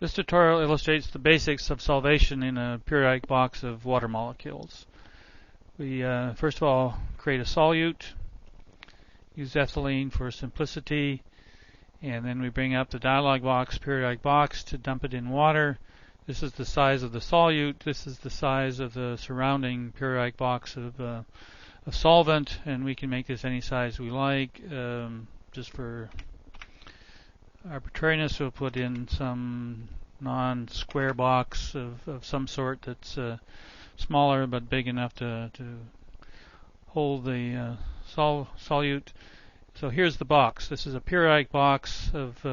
This tutorial illustrates the basics of solvation in a periodic box of water molecules. We first of all create a solute, use ethylene for simplicity, and then we bring up the dialog box, periodic box, to dump it in water. This is the size of the solute. This is the size of the surrounding periodic box of solvent, and we can make this any size we like. Just for arbitrariness, we'll put in some non-square box of some sort that's smaller but big enough to hold the solute. So here's the box. This is a periodic box of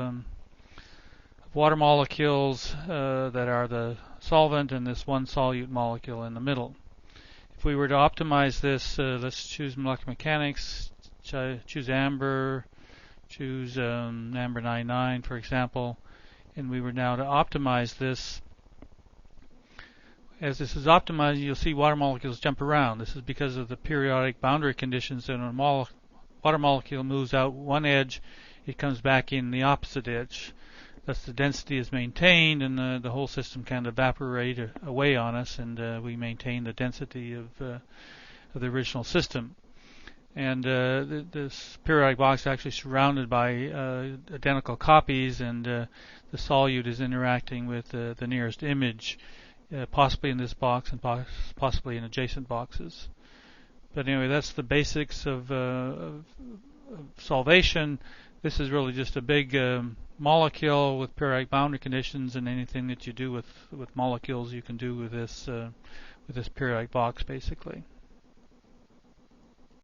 water molecules that are the solvent and this one solute molecule in the middle. If we were to optimize this, let's choose molecular mechanics, choose amber, choose amber 99 for example, and we were now to optimize this. As this is optimized, you'll see water molecules jump around. This is because of the periodic boundary conditions. When a water molecule moves out one edge, it comes back in the opposite edge. Thus the density is maintained, and the whole system can evaporate away on us, and we maintain the density of the original system. And this periodic box is actually surrounded by identical copies, and the solute is interacting with the nearest image, possibly in this box and possibly in adjacent boxes. But anyway, that's the basics of solvation. This is really just a big molecule with periodic boundary conditions, and anything that you do with molecules you can do with this periodic box basically.